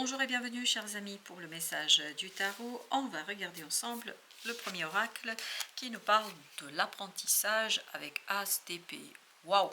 Bonjour et bienvenue chers amis pour le message du tarot. On va regarder ensemble le premier oracle qui nous parle de l'apprentissage avec As d'épée. Waouh!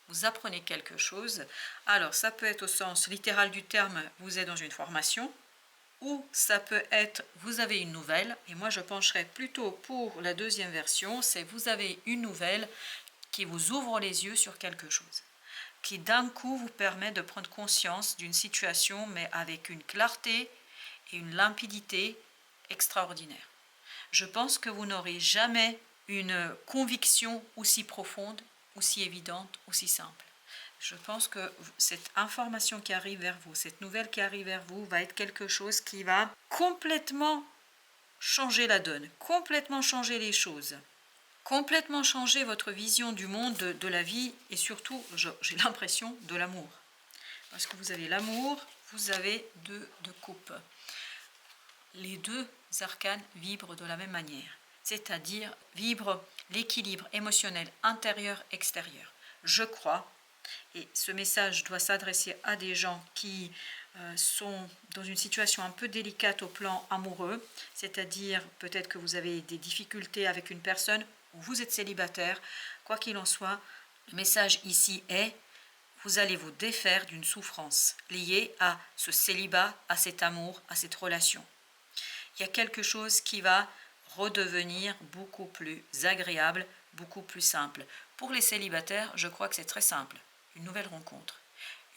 Vous apprenez quelque chose. Alors ça peut être au sens littéral du terme, vous êtes dans une formation, ou ça peut être vous avez une nouvelle, et moi je pencherais plutôt pour la deuxième version, c'est vous avez une nouvelle qui vous ouvre les yeux sur quelque chose, qui d'un coup vous permet de prendre conscience d'une situation, mais avec une clarté et une limpidité extraordinaire. Je pense que vous n'aurez jamais une conviction aussi profonde, aussi évidente, aussi simple. Je pense que cette information qui arrive vers vous, cette nouvelle qui arrive vers vous, va être quelque chose qui va complètement changer la donne, complètement changer les choses, complètement changer votre vision du monde, de la vie et surtout, j'ai l'impression, de l'amour. Parce que vous avez l'amour, vous avez deux de coupe. Les deux arcanes vibrent de la même manière, c'est-à-dire vibrent l'équilibre émotionnel intérieur-extérieur. Je crois, et ce message doit s'adresser à des gens qui sont dans une situation un peu délicate au plan amoureux, c'est-à-dire peut-être que vous avez des difficultés avec une personne ou vous êtes célibataire. Quoi qu'il en soit, le message ici est: vous allez vous défaire d'une souffrance liée à ce célibat, à cet amour, à cette relation. Il y a quelque chose qui va redevenir beaucoup plus agréable, beaucoup plus simple. Pour les célibataires, je crois que c'est très simple. Une nouvelle rencontre.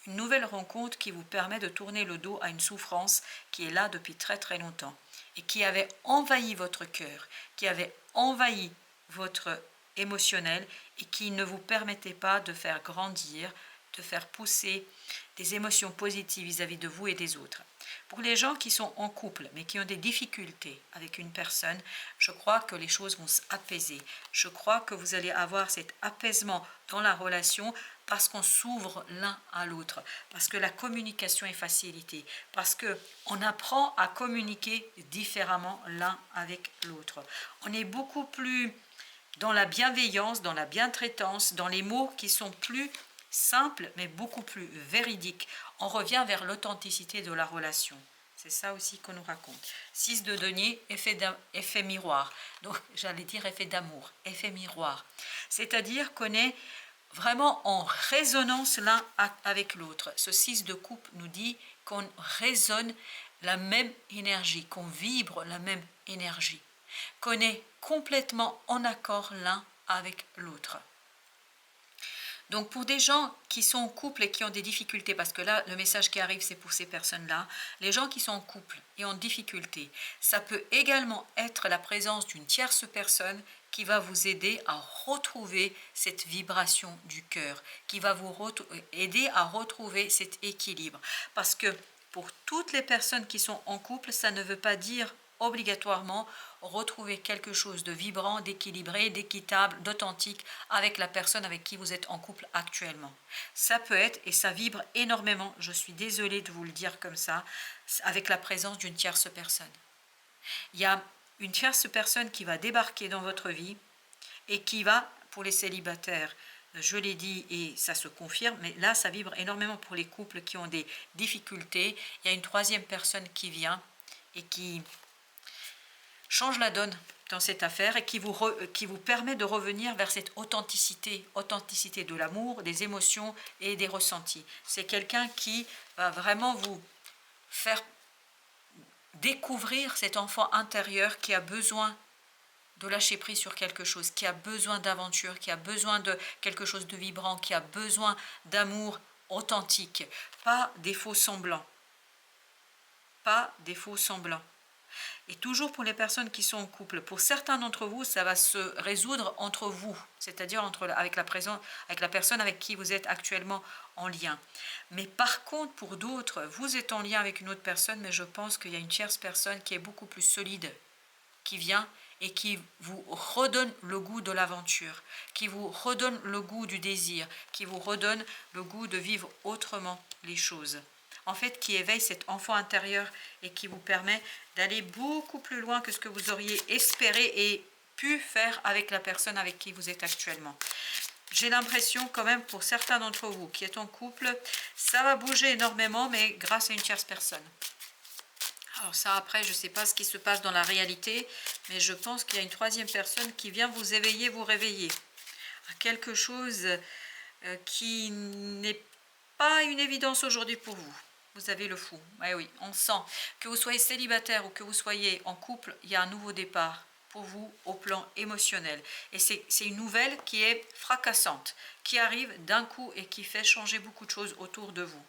Une nouvelle rencontre qui vous permet de tourner le dos à une souffrance qui est là depuis très très longtemps et qui avait envahi votre cœur, qui avait envahi votre émotionnel et qui ne vous permettait pas de faire grandir, de faire pousser des émotions positives vis-à-vis de vous et des autres. Pour les gens qui sont en couple mais qui ont des difficultés avec une personne, je crois que les choses vont s'apaiser. Je crois que vous allez avoir cet apaisement dans la relation parce qu'on s'ouvre l'un à l'autre, parce que la communication est facilitée, parce qu'on apprend à communiquer différemment l'un avec l'autre. On est beaucoup plus dans la bienveillance, dans la bientraitance, dans les mots qui sont plus simple mais beaucoup plus véridique. On revient vers l'authenticité de la relation. C'est ça aussi qu'on nous raconte. 6 de denier, effet miroir. Donc j'allais dire effet d'amour, effet miroir. C'est-à-dire qu'on est vraiment en résonance l'un avec l'autre. Ce 6 de coupe nous dit qu'on résonne la même énergie, qu'on vibre la même énergie, qu'on est complètement en accord l'un avec l'autre. Donc pour des gens qui sont en couple et qui ont des difficultés, parce que là le message qui arrive c'est pour ces personnes-là, les gens qui sont en couple et en difficulté, ça peut également être la présence d'une tierce personne qui va vous aider à retrouver cette vibration du cœur, qui va vous aider à retrouver cet équilibre. Parce que pour toutes les personnes qui sont en couple, ça ne veut pas dire obligatoirement retrouver quelque chose de vibrant, d'équilibré, d'équitable, d'authentique avec la personne avec qui vous êtes en couple actuellement. Ça peut être, et ça vibre énormément, je suis désolée de vous le dire comme ça, avec la présence d'une tierce personne. Il y a une tierce personne qui va débarquer dans votre vie et qui va, pour les célibataires, je l'ai dit et ça se confirme, mais là ça vibre énormément pour les couples qui ont des difficultés. Il y a une troisième personne qui vient et qui change la donne dans cette affaire et qui vous permet de revenir vers cette authenticité de l'amour, des émotions et des ressentis. C'est quelqu'un qui va vraiment vous faire découvrir cet enfant intérieur qui a besoin de lâcher prise sur quelque chose, qui a besoin d'aventure, qui a besoin de quelque chose de vibrant, qui a besoin d'amour authentique, pas des faux semblants. Pas des faux semblants. Et toujours pour les personnes qui sont en couple, pour certains d'entre vous, ça va se résoudre entre vous, c'est-à-dire avec la personne avec qui vous êtes actuellement en lien. Mais par contre, pour d'autres, vous êtes en lien avec une autre personne, mais je pense qu'il y a une tierce personne qui est beaucoup plus solide, qui vient et qui vous redonne le goût de l'aventure, qui vous redonne le goût du désir, qui vous redonne le goût de vivre autrement les choses. En fait, qui éveille cet enfant intérieur et qui vous permet d'aller beaucoup plus loin que ce que vous auriez espéré et pu faire avec la personne avec qui vous êtes actuellement. j'ai l'impression quand même pour certains d'entre vous qui êtes en couple, ça va bouger énormément, mais grâce à une tierce personne. Alors ça, après, je ne sais pas ce qui se passe dans la réalité, mais je pense qu'il y a une troisième personne qui vient vous éveiller, vous réveiller à quelque chose qui n'est pas une évidence aujourd'hui pour vous. Vous avez le fou. Oui, oui, on sent. Que vous soyez célibataire ou que vous soyez en couple, il y a un nouveau départ pour vous au plan émotionnel. Et c'est une nouvelle qui est fracassante, qui arrive d'un coup et qui fait changer beaucoup de choses autour de vous.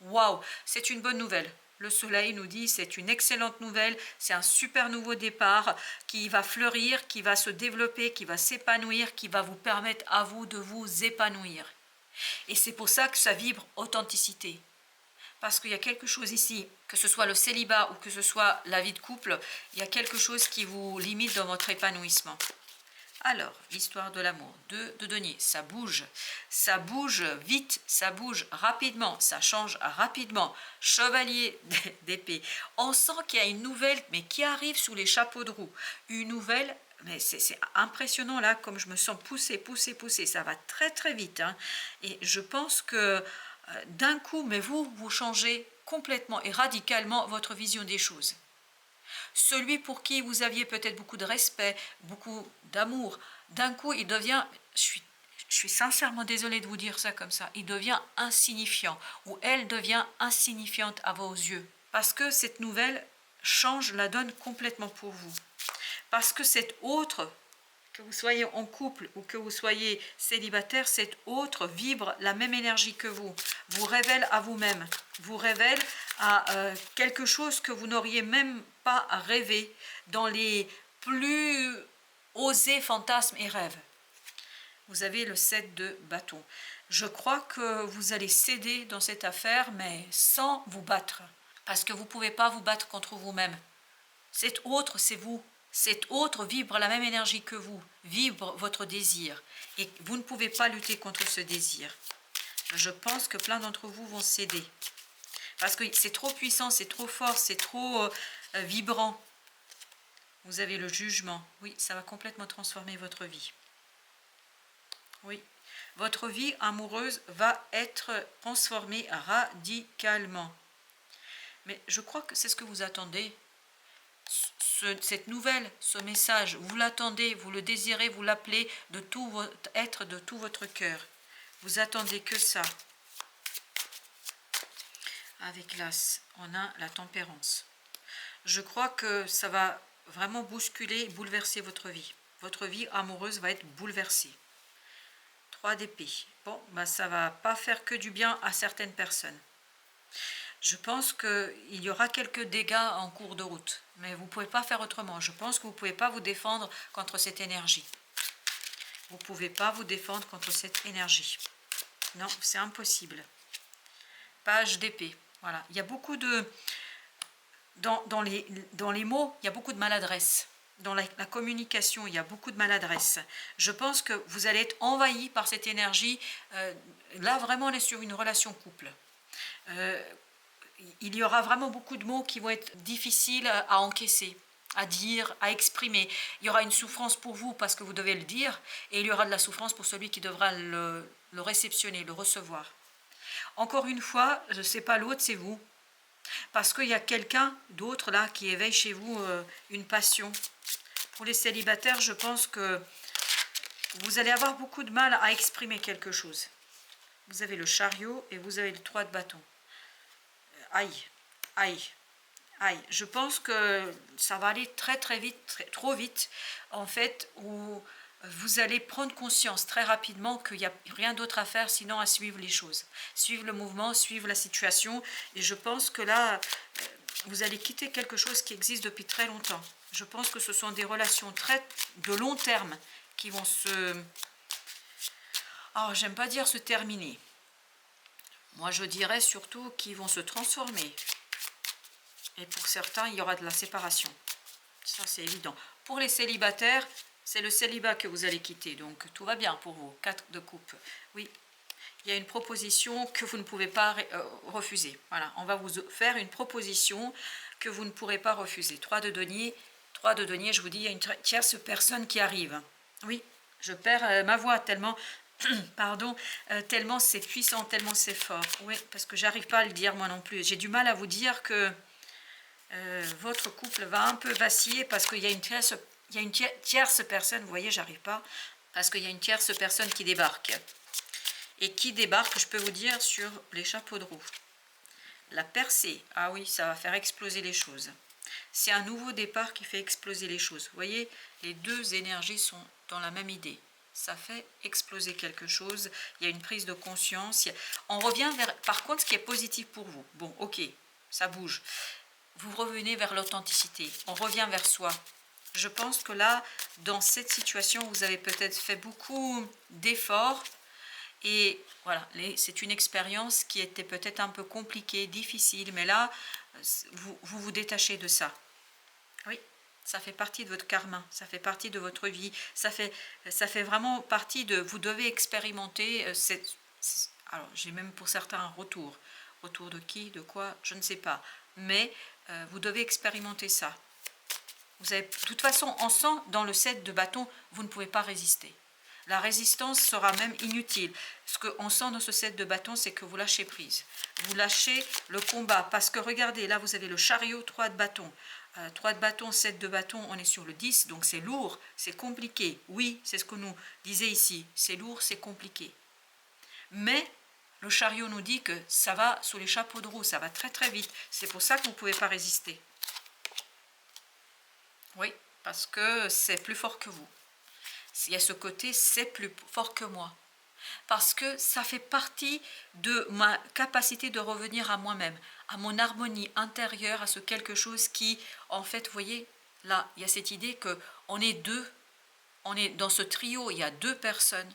Waouh, c'est une bonne nouvelle. Le soleil nous dit c'est une excellente nouvelle, c'est un super nouveau départ qui va fleurir, qui va se développer, qui va s'épanouir, qui va vous permettre à vous de vous épanouir. Et c'est pour ça que ça vibre authenticité. Parce qu'il y a quelque chose ici, que ce soit le célibat ou que ce soit la vie de couple, il y a quelque chose qui vous limite dans votre épanouissement. Alors, l'histoire de l'amour de denier, ça bouge vite, ça bouge rapidement, ça change rapidement. Chevalier d'épée, on sent qu'il y a une nouvelle, mais qui arrive sous les chapeaux de roue. Une nouvelle, mais c'est impressionnant là, comme je me sens poussée, ça va très très vite. Hein. Et je pense que d'un coup, mais vous changez complètement et radicalement votre vision des choses. Celui pour qui vous aviez peut-être beaucoup de respect, beaucoup d'amour, d'un coup il devient, je suis sincèrement désolée de vous dire ça comme ça, il devient insignifiant ou elle devient insignifiante à vos yeux. Parce que cette nouvelle change la donne complètement pour vous. Parce que cette autre, que vous soyez en couple ou que vous soyez célibataire, cette autre vibre la même énergie que vous révèle à vous-même, vous révèle à quelque chose que vous n'auriez même pas rêvé dans les plus osés fantasmes et rêves. Vous avez le 7 de bâton. Je crois que vous allez céder dans cette affaire, mais sans vous battre. Parce que vous ne pouvez pas vous battre contre vous-même. Cette autre, c'est vous. Cette autre vibre la même énergie que vous, vibre votre désir. Et vous ne pouvez pas lutter contre ce désir. Je pense que plein d'entre vous vont céder. Parce que c'est trop puissant, c'est trop fort, c'est trop vibrant. Vous avez le jugement. Oui, ça va complètement transformer votre vie. Oui, votre vie amoureuse va être transformée radicalement. Mais je crois que c'est ce que vous attendez. Cette nouvelle, ce message, vous l'attendez, vous le désirez, vous l'appelez de tout votre être, de tout votre cœur. Vous attendez que ça. Avec l'As, on a la tempérance. Je crois que ça va vraiment bousculer, bouleverser votre vie. Votre vie amoureuse va être bouleversée. 3 d'épée. Bon, ben ça va pas faire que du bien à certaines personnes. Je pense qu'il y aura quelques dégâts en cours de route, mais vous ne pouvez pas faire autrement. Je pense que vous ne pouvez pas vous défendre contre cette énergie. Vous ne pouvez pas vous défendre contre cette énergie. Non, c'est impossible. Page d'épée. Voilà. Il y a beaucoup de... Dans les mots, il y a beaucoup de maladresse. Dans la communication, il y a beaucoup de maladresse. Je pense que vous allez être envahi par cette énergie. Là, vraiment, on est sur une relation couple. Il y aura vraiment beaucoup de mots qui vont être difficiles à encaisser, à dire, à exprimer. Il y aura une souffrance pour vous parce que vous devez le dire, et il y aura de la souffrance pour celui qui devra le réceptionner, le recevoir. Encore une fois, je ne sais pas l'autre, c'est vous. Parce qu'il y a quelqu'un d'autre là qui éveille chez vous une passion. Pour les célibataires, je pense que vous allez avoir beaucoup de mal à exprimer quelque chose. Vous avez le chariot et vous avez le 3 de bâton. Aïe, aïe, aïe. Je pense que ça va aller très très vite, trop vite, en fait, où vous allez prendre conscience très rapidement qu'il n'y a rien d'autre à faire sinon à suivre les choses. Suivre le mouvement, suivre la situation. Et je pense que là, vous allez quitter quelque chose qui existe depuis très longtemps. Je pense que ce sont des relations très de long terme qui vont se... Alors, j'aime pas dire se terminer. Moi, je dirais surtout qu'ils vont se transformer. Et pour certains, il y aura de la séparation. Ça, c'est évident. Pour les célibataires, c'est le célibat que vous allez quitter. Donc, tout va bien pour vous. 4 de coupe. Oui, il y a une proposition que vous ne pouvez pas refuser. Voilà, on va vous faire une proposition que vous ne pourrez pas refuser. 3 de denier. 3 de denier, je vous dis, il y a une tierce personne qui arrive. Oui, je perds ma voix tellement pardon, tellement c'est puissant, tellement c'est fort. Oui, parce que j'arrive pas à le dire moi non plus. J'ai du mal à vous dire que votre couple va un peu vaciller parce qu'il y a une tierce personne, vous voyez, j'arrive pas, parce qu'il y a une tierce personne qui débarque. Et qui débarque, je peux vous dire, sur les chapeaux de roue. La percée, ah oui, ça va faire exploser les choses. C'est un nouveau départ qui fait exploser les choses. Vous voyez, les deux énergies sont dans la même idée. Ça fait exploser quelque chose, il y a une prise de conscience. On revient vers, par contre, ce qui est positif pour vous. Bon, ok, ça bouge. Vous revenez vers l'authenticité, on revient vers soi. Je pense que là, dans cette situation, vous avez peut-être fait beaucoup d'efforts. Et voilà, c'est une expérience qui était peut-être un peu compliquée, difficile, mais là, vous détachez de ça. Oui, ça fait partie de votre karma, ça fait partie de votre vie, ça fait vraiment partie de... Vous devez expérimenter alors, j'ai même pour certains un retour. Retour de qui, de quoi, je ne sais pas. Mais vous devez expérimenter ça. Vous avez, de toute façon, on sent dans le 7 de bâton, vous ne pouvez pas résister. La résistance sera même inutile. Ce qu'on sent dans ce 7 de bâton, c'est que vous lâchez prise. Vous lâchez le combat. Parce que regardez, là vous avez le chariot, 3 de bâton. 3 de bâton, 7 de bâton, on est sur le 10, donc c'est lourd, c'est compliqué. Oui, c'est ce que nous disait ici. C'est lourd, c'est compliqué. Mais le chariot nous dit que ça va sous les chapeaux de roue, ça va très très vite. C'est pour ça que vous ne pouvez pas résister. Oui, parce que c'est plus fort que vous. Il y a ce côté, c'est plus fort que moi. Parce que ça fait partie de ma capacité de revenir à moi-même, à mon harmonie intérieure, à ce quelque chose qui, en fait, vous voyez, là, il y a cette idée qu'on est deux, on est dans ce trio, il y a deux personnes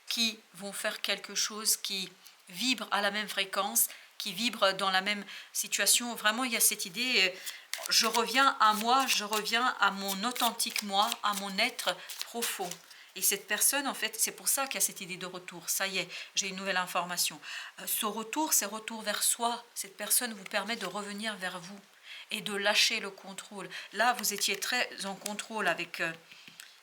qui vont faire quelque chose qui vibre à la même fréquence, qui vibre dans la même situation. Vraiment, il y a cette idée, je reviens à moi, je reviens à mon authentique moi, à mon être profond. Et cette personne, en fait, c'est pour ça qu'il y a cette idée de retour. Ça y est, j'ai une nouvelle information. Ce retour, c'est retour vers soi. Cette personne vous permet de revenir vers vous et de lâcher le contrôle. Là, vous étiez très en contrôle avec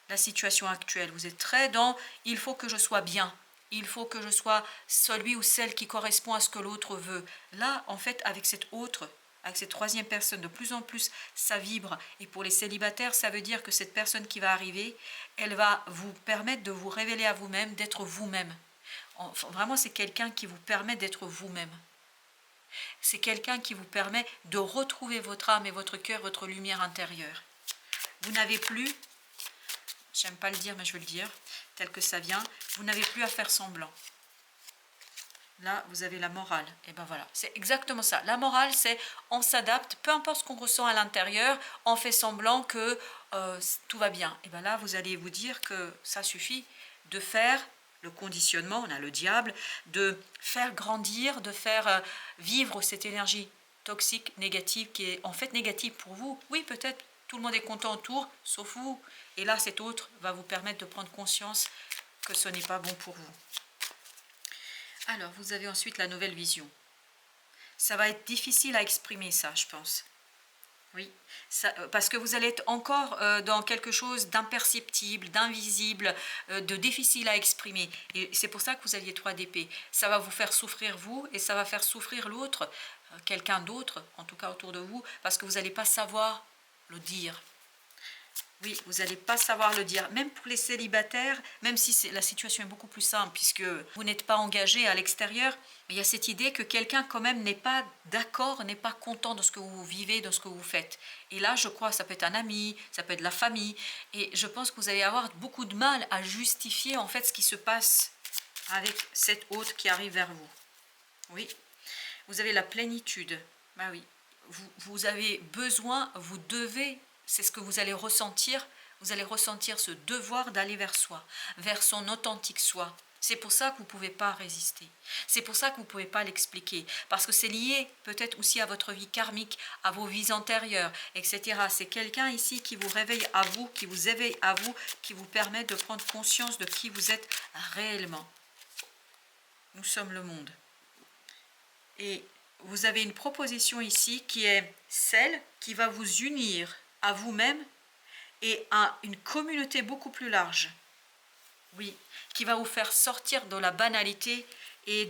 la situation actuelle. Vous êtes très dans « il faut que je sois bien ». Il faut que je sois celui ou celle qui correspond à ce que l'autre veut. Là, en fait, avec cette autre, avec cette troisième personne, de plus en plus, ça vibre. Et pour les célibataires, ça veut dire que cette personne qui va arriver, elle va vous permettre de vous révéler à vous-même, d'être vous-même. Enfin, vraiment, c'est quelqu'un qui vous permet d'être vous-même. C'est quelqu'un qui vous permet de retrouver votre âme et votre cœur, votre lumière intérieure. Vous n'avez plus, j'aime pas le dire, mais je vais le dire, tel que ça vient, vous n'avez plus à faire semblant. Là, vous avez la morale. Et ben voilà, c'est exactement ça. La morale, c'est on s'adapte, peu importe ce qu'on ressent à l'intérieur, on fait semblant que tout va bien. Et ben là, vous allez vous dire que ça suffit de faire le conditionnement, on a le diable, de faire grandir, de faire vivre cette énergie toxique, négative, qui est en fait négative pour vous. Oui, peut-être tout le monde est content autour, sauf vous. Et là, cet autre va vous permettre de prendre conscience que ce n'est pas bon pour vous. Alors, vous avez ensuite la nouvelle vision. Ça va être difficile à exprimer ça, je pense. Oui, ça, parce que vous allez être encore dans quelque chose d'imperceptible, d'invisible, de difficile à exprimer. Et c'est pour ça que vous aviez 3 d'épée. Ça va vous faire souffrir vous et ça va faire souffrir l'autre, quelqu'un d'autre, en tout cas autour de vous, parce que vous n'allez pas savoir le dire. Oui, vous n'allez pas savoir le dire. Même pour les célibataires, même si la situation est beaucoup plus simple, puisque vous n'êtes pas engagé à l'extérieur, mais il y a cette idée que quelqu'un quand même n'est pas d'accord, n'est pas content de ce que vous vivez, de ce que vous faites. Et là, je crois, ça peut être un ami, ça peut être la famille, et je pense que vous allez avoir beaucoup de mal à justifier en fait ce qui se passe avec cet hôte qui arrive vers vous. Oui, vous avez la plénitude. Bah oui, vous avez besoin, vous devez... C'est ce que vous allez ressentir ce devoir d'aller vers soi, vers son authentique soi. C'est pour ça que vous ne pouvez pas résister. C'est pour ça que vous ne pouvez pas l'expliquer. Parce que c'est lié peut-être aussi à votre vie karmique, à vos vies antérieures, etc. C'est quelqu'un ici qui vous réveille à vous, qui vous éveille à vous, qui vous permet de prendre conscience de qui vous êtes réellement. Nous sommes le monde. Et vous avez une proposition ici qui est celle qui va vous unir à vous-même et à une communauté beaucoup plus large. Oui, qui va vous faire sortir de la banalité et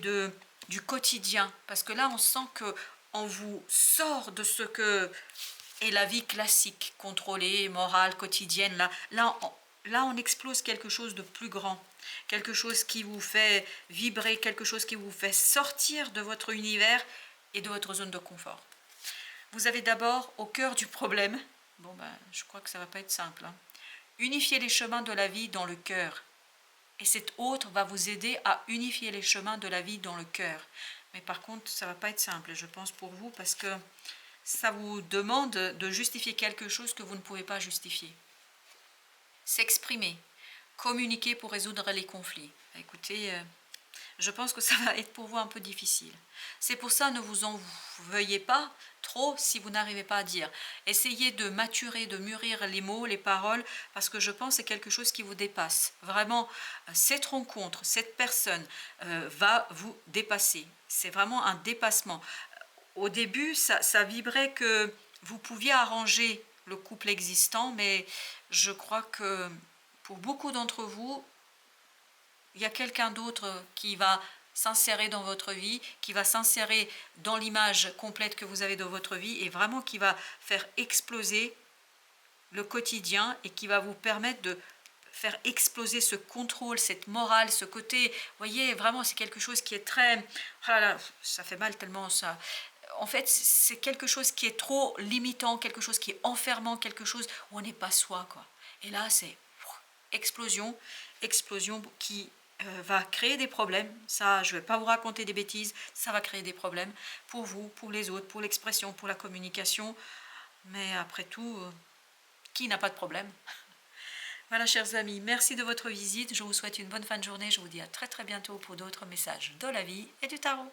du quotidien. Parce que là, on sent que on vous sort de ce que est la vie classique, contrôlée, morale, quotidienne. Là, on explose quelque chose de plus grand, quelque chose qui vous fait vibrer, quelque chose qui vous fait sortir de votre univers et de votre zone de confort. Vous avez d'abord au cœur du problème, bon ben, je crois que ça va pas être simple, hein. Unifier les chemins de la vie dans le cœur. Et cet autre va vous aider à unifier les chemins de la vie dans le cœur. Mais par contre, ça ne va pas être simple, je pense, pour vous, parce que ça vous demande de justifier quelque chose que vous ne pouvez pas justifier. S'exprimer, communiquer pour résoudre les conflits. Écoutez, je pense que ça va être pour vous un peu difficile. C'est pour ça, ne vous en veuillez pas trop si vous n'arrivez pas à dire. Essayez de maturer, de mûrir les mots, les paroles, parce que je pense que c'est quelque chose qui vous dépasse. Vraiment, cette rencontre, cette personne va vous dépasser. C'est vraiment un dépassement. Au début, ça vibrait que vous pouviez arranger le couple existant, mais je crois que pour beaucoup d'entre vous, il y a quelqu'un d'autre qui va s'insérer dans votre vie, qui va s'insérer dans l'image complète que vous avez de votre vie et vraiment qui va faire exploser le quotidien et qui va vous permettre de faire exploser ce contrôle, cette morale, ce côté, vous voyez, vraiment c'est quelque chose qui est très, oh là là, ça fait mal tellement ça. En fait, c'est quelque chose qui est trop limitant, quelque chose qui est enfermant, quelque chose où on n'est pas soi, quoi. Et là, c'est explosion, explosion qui va créer des problèmes. Ça, je ne vais pas vous raconter des bêtises, ça va créer des problèmes pour vous, pour les autres, pour l'expression, pour la communication. Mais après tout, qui n'a pas de problème? Voilà, chers amis, merci de votre visite. Je vous souhaite une bonne fin de journée. Je vous dis à très très bientôt pour d'autres messages de la vie et du tarot.